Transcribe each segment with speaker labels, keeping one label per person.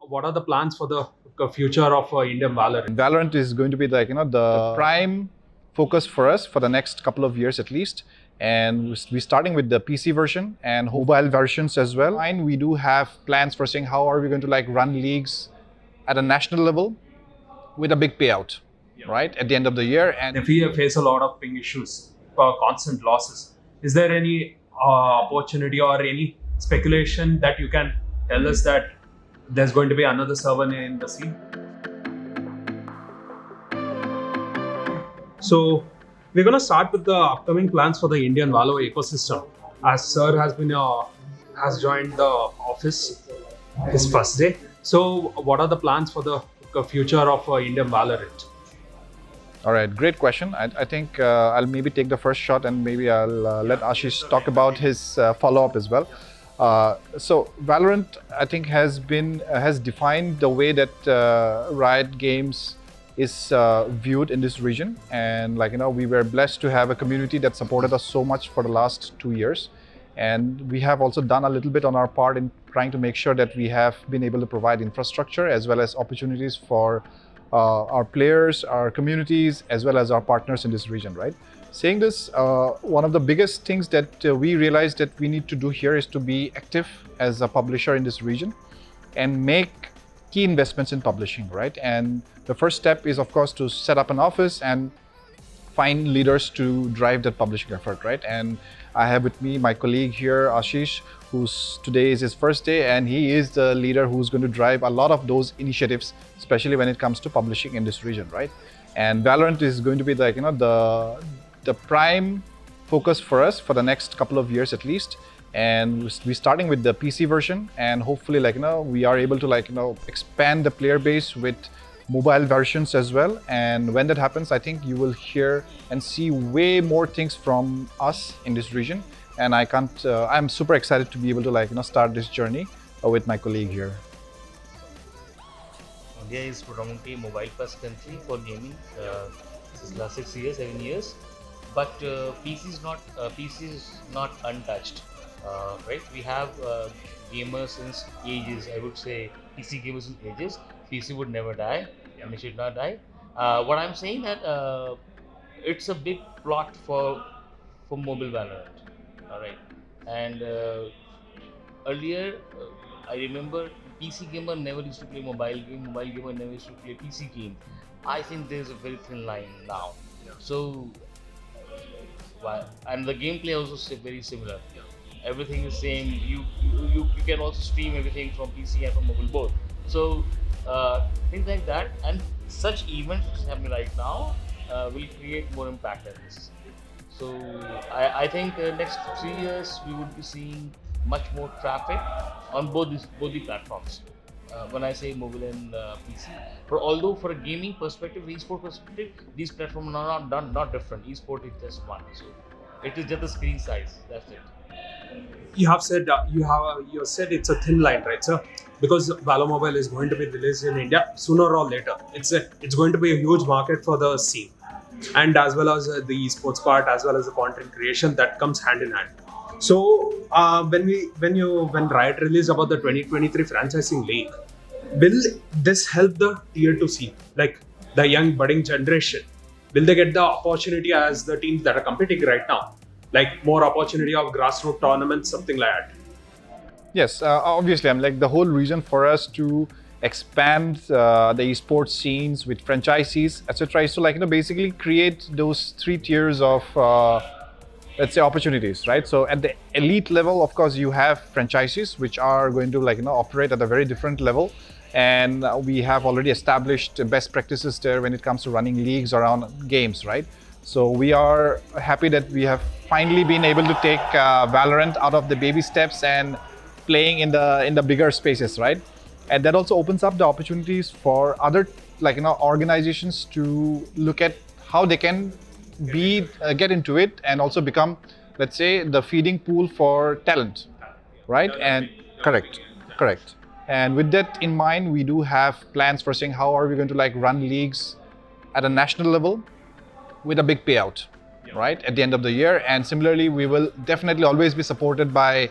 Speaker 1: what are the plans for the future of Indian Valorant?
Speaker 2: Valorant is going to be the prime focus for us for the next couple of years at least. And we're starting with the PC version and mobile versions as well. And we do have plans for saying how are we going to run leagues at a national level with a big payout, right, at the end of the year. And
Speaker 1: If we face a lot of ping issues, constant losses, is there any opportunity or any speculation that you can tell us that there's going to be another server in the scene? So we're going to start with the upcoming plans for the Indian Valo ecosystem. As Sir has joined the office his first day. So what are the plans for the future of Indian Valorant?
Speaker 2: all right, great question. I think I'll maybe take the first shot and maybe I'll let Ashish talk about his follow-up as well. So Valorant, I think, has defined the way that Riot Games is viewed in this region, and we were blessed to have a community that supported us so much for the last 2 years, and we have also done a little bit on our part in trying to make sure that we have been able to provide infrastructure as well as opportunities for our players, our communities, as well as our partners in this region, right? Saying this, one of the biggest things that we realized that we need to do here is to be active as a publisher in this region and make key investments in publishing, right? And the first step is, of course, to set up an office and find leaders to drive that publishing effort, right? And I have with me my colleague here, Ashish, who's today is his first day, and he is the leader who's going to drive a lot of those initiatives, especially when it comes to publishing in this region, right? And Valorant is going to be the prime focus for us for the next couple of years at least. And we're starting with the PC version, and hopefully we are able to expand the player base with mobile versions as well. And when that happens, I think you will hear and see way more things from us in this region. And I'm super excited to be able to start this journey with my colleague here.
Speaker 3: India is predominantly a mobile-first country for gaming since last 6 years, 7 years. But PC is not untouched, right? We have gamers since ages. I would say PC gamers since ages. PC would never die, and it should not die. What I'm saying that it's a big plot for mobile Valorant. All right, and earlier I remember PC gamer never used to play mobile game. Mobile gamer never used to play PC game. I think there's a very thin line now. So. And the gameplay also is very similar. Everything is same. You can also stream everything from PC and from mobile both. So things like that, and such events which is happening right now will create more impact at this. So I think next 3 years we would be seeing much more traffic on both the platforms. When I say mobile and PC, although for a gaming perspective, esport perspective, these platforms are not different. Esport is just one, so it is just the screen size. That's it.
Speaker 1: You have said you said it's a thin line, right, sir? Because Valo Mobile is going to be released in India sooner or later. It's going to be a huge market for the scene, and as well as the esports part, as well as the content creation that comes hand in hand. So when Riot released about the 2023 franchising league, will this help the tier 2 scene, like the young budding generation? Will they get the opportunity as the teams that are competing right now, like more opportunity of grassroots tournaments, something like that?
Speaker 2: Yes, obviously, the whole reason for us to expand the esports scenes with franchisees, etc., is to basically create those 3 tiers of let's say opportunities, right? So at the elite level, of course, you have franchises which are going to operate at a very different level, and we have already established best practices there when it comes to running leagues around games, right? So we are happy that we have finally been able to take Valorant out of the baby steps and playing in the bigger spaces, right? And that also opens up the opportunities for other organizations to look at how they can get into it and also become, let's say, the feeding pool for talent, right? And correct. And with that in mind, we do have plans for saying how are we going to run leagues at a national level with a big payout, right, at the end of the year. And similarly, we will definitely always be supported by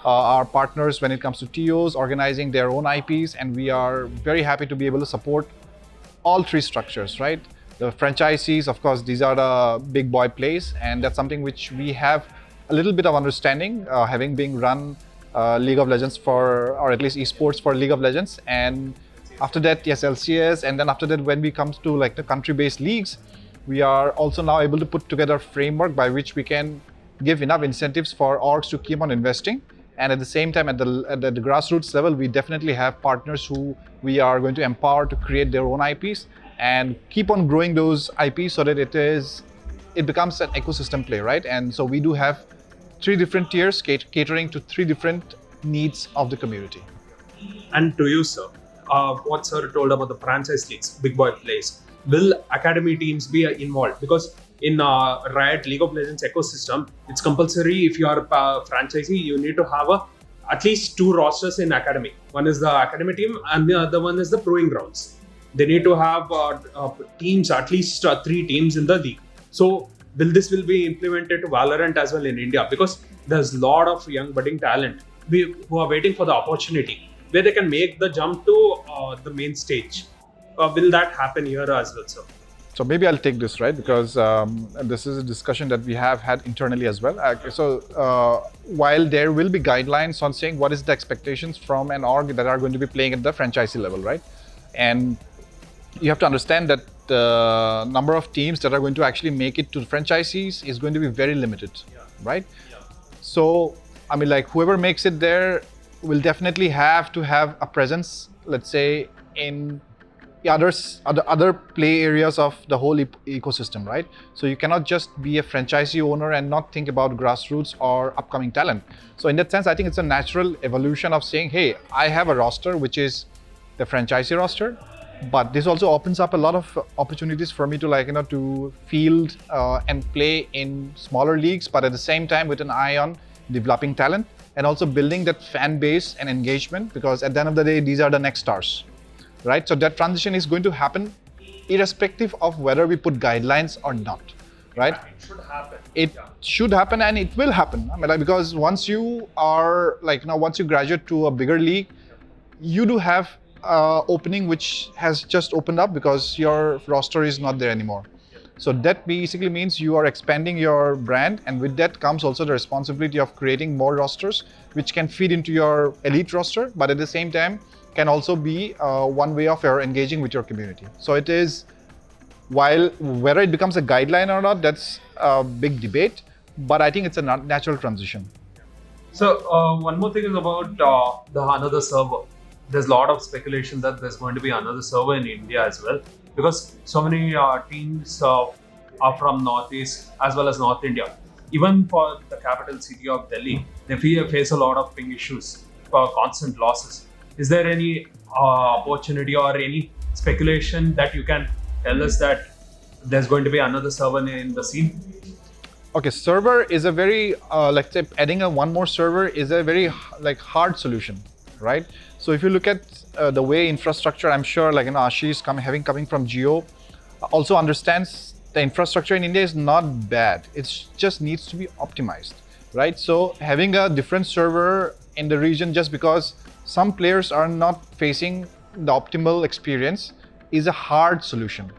Speaker 2: our partners when it comes to TOs, organizing their own IPs, and we are very happy to be able to support all three structures, right? The franchisees, of course, these are the big boy plays, and that's something which we have a little bit of understanding, having been run League of Legends for, or at least esports for League of Legends, and after that, yes, LCS, and then after that, when we come to like the country-based leagues, we are also now able to put together a framework by which we can give enough incentives for orgs to keep on investing. And at the same time, at the grassroots level, we definitely have partners who we are going to empower to create their own IPs and keep on growing those IPs so that it becomes an ecosystem play, right? And so we do have three different tiers catering to three different needs of the community.
Speaker 1: And to you, sir, what sir told about the franchise leagues, big boy plays, will academy teams be involved? Because in Riot League of Legends ecosystem, it's compulsory if you are a franchisee, you need to have at least 2 rosters in academy. One is the academy team and the other one is the proving grounds. They need to have teams, at least 3 teams in the league. So will be implemented to Valorant as well in India? Because there's a lot of young budding talent who are waiting for the opportunity where they can make the jump to the main stage. Will that happen here as well, sir?
Speaker 2: So maybe I'll take this, right? Because this is a discussion that we have had internally as well. While there will be guidelines on saying what is the expectations from an org that are going to be playing at the franchisee level, right? And you have to understand that the number of teams that are going to actually make it to the franchisees is going to be very limited, right? Yeah. So, I mean, like whoever makes it there will definitely have to have a presence, let's say, in other play areas of the whole ecosystem, right? So you cannot just be a franchisee owner and not think about grassroots or upcoming talent. So in that sense, I think it's a natural evolution of saying, hey, I have a roster which is the franchisee roster, but this also opens up a lot of opportunities for me to to field and play in smaller leagues, but at the same time with an eye on developing talent and also building that fan base and engagement, because at the end of the day, these are the next stars. Right, so that transition is going to happen irrespective of whether we put guidelines or not, right?
Speaker 1: It should happen.
Speaker 2: It should happen, and it will happen. I mean, because once you are once you graduate to a bigger league, you do have opening which has just opened up because your roster is not there anymore. So that basically means you are expanding your brand, and with that comes also the responsibility of creating more rosters which can feed into your elite roster, but at the same time can also be one way of your engaging with your community. So it is, while whether it becomes a guideline or not, that's a big debate, but I think it's a natural transition.
Speaker 1: So one more thing is about the another server. There's a lot of speculation that there's going to be another server in India as well, because so many teams are from Northeast as well as North India. Even for the capital city of Delhi, they face a lot of ping issues for constant losses. Is there any opportunity or any speculation that you can tell us that there's going to be another server in the scene?
Speaker 2: Okay, server is a very, let's say adding one more server is a very hard solution, right? So if you look at the way infrastructure, I'm sure Ashish coming from Geo also understands the infrastructure in India is not bad. It just needs to be optimized, right? So having a different server in the region just because some players are not facing the optimal experience is a hard solution.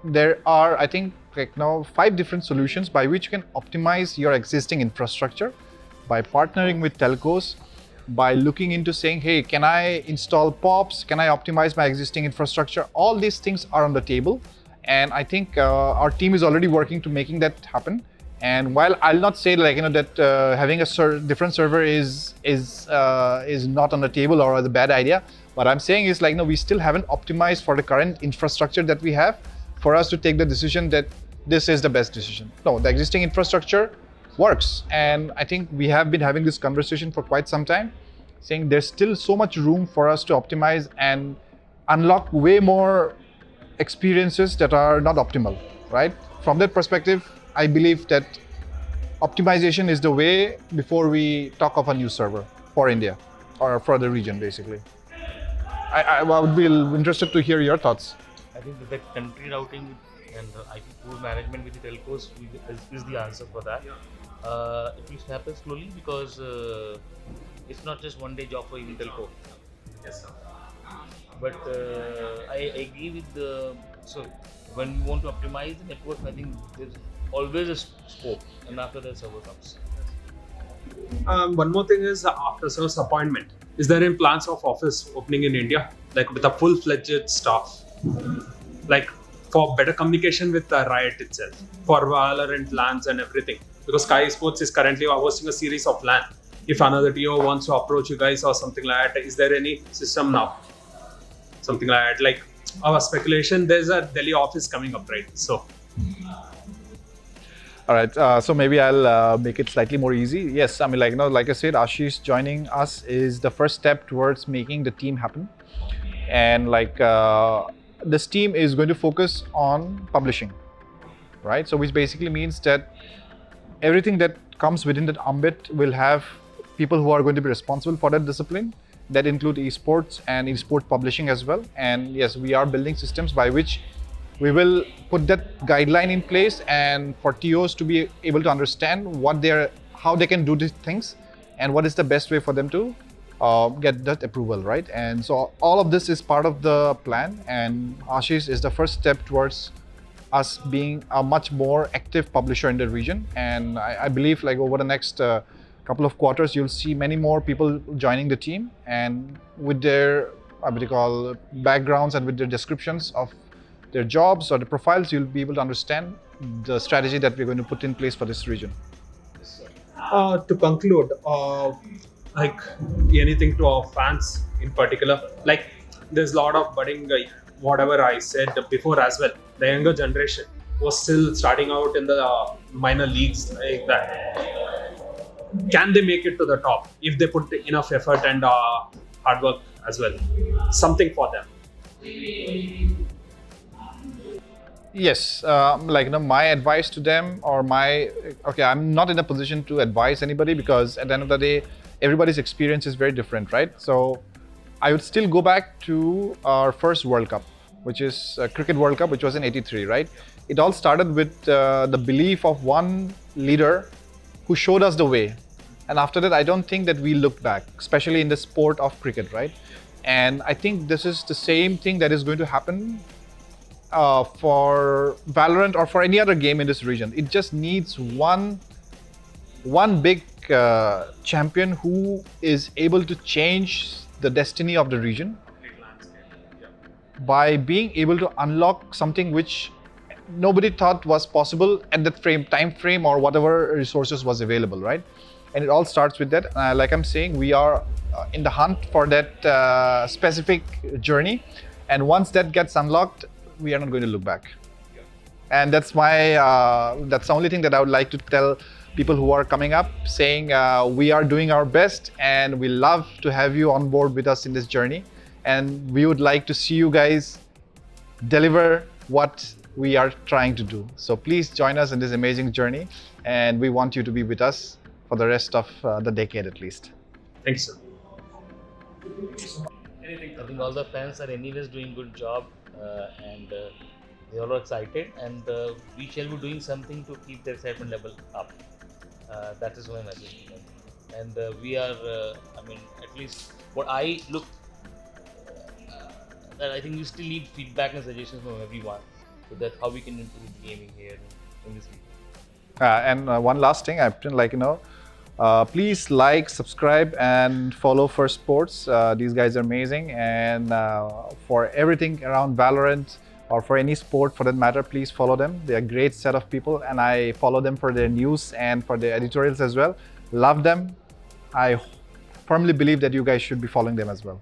Speaker 2: There are, I think, 5 different solutions by which you can optimize your existing infrastructure by partnering with telcos, by looking into saying, hey, can I install POPs? Can I optimize my existing infrastructure? All these things are on the table. And I think our team is already working to making that happen. And while I'll not say that having a different server is not on the table or a bad idea, what I'm saying is we still haven't optimized for the current infrastructure that we have for us to take the decision that this is the best decision. No, the existing infrastructure works, and I think we have been having this conversation for quite some time, saying there's still so much room for us to optimize and unlock way more experiences that are not optimal, right? From that perspective, I believe that optimization is the way before we talk of a new server for India or for the region, basically. I would be interested to hear your thoughts.
Speaker 3: I think that the country routing and the IP pool management with the telcos is the answer for that. It will happen slowly because it's not just one day job for even telco.
Speaker 1: Yes, sir.
Speaker 3: But I agree with the so when we want to optimize the network, I think there's always a scope, and after that server comes.
Speaker 1: One more thing is after sir's appointment, is there any plans of office opening in India, like with a full-fledged staff, like for better communication with the Riot itself, for Valorant LANs and everything? Because Sky Sports is currently hosting a series of LAN. If another TO wants to approach you guys or something like that, is there any system now? Something like that. Like our speculation, there's a Delhi office coming up, right? So
Speaker 2: All right, so maybe I'll make it slightly more easy. Yes, I mean, like I said, Ashish joining us is the first step towards making the team happen. And this team is going to focus on publishing, right? So which basically means that everything that comes within that ambit will have people who are going to be responsible for that discipline. That include esports and esports publishing as well. And yes, we are building systems by which we will put that guideline in place, and for TOs to be able to understand how they can do these things, and what is the best way for them to get that approval, right? And so all of this is part of the plan, and Ashish is the first step towards us being a much more active publisher in the region. And I believe like over the next couple of quarters, you'll see many more people joining the team, and with their what you call backgrounds and with their descriptions of their jobs or the profiles, you'll be able to understand the strategy that we're going to put in place for this region.
Speaker 1: to conclude, like anything to our fans in particular, like there's a lot of budding, whatever I said before as well. The younger generation was still starting out in the minor leagues like that. Can they make it to the top if they put enough effort and hard work as well? Something for them.
Speaker 2: Yes, my advice to them, I'm not in a position to advise anybody because at the end of the day, everybody's experience is very different, right? So I would still go back to our first World Cup, which is Cricket World Cup, which was in '83, right? It all started with the belief of one leader who showed us the way. And after that, I don't think that we looked back, especially in the sport of cricket, right? And I think this is the same thing that is going to happen for Valorant or for any other game in this region. It just needs one big champion who is able to change the destiny of the region by being able to unlock something which nobody thought was possible at that time frame or whatever resources was available, right? And it all starts with that. Like I'm saying, we are in the hunt for that specific journey, and once that gets unlocked, we are not going to look back. And that's the only thing that I would like to tell people who are coming up, saying we are doing our best and we love to have you on board with us in this journey, and we would like to see you guys deliver what we are trying to do. So please join us in this amazing journey, and we want you to be with us for the rest of the decade at least.
Speaker 1: Thanks, sir.
Speaker 3: I think all the fans are anyways doing good job, and they all are excited, and we shall be doing something to keep the excitement level up. That is my message to them. And we are, at least what I look, that I think we still need feedback and suggestions from everyone, so that how we can improve gaming here in this region.
Speaker 2: And one last thing, please like, subscribe, and follow First Sports. These guys are amazing, and for everything around Valorant or for any sport for that matter, please follow them. They're a great set of people, and I follow them for their news and for their editorials as well. Love them. I firmly believe that you guys should be following them as well.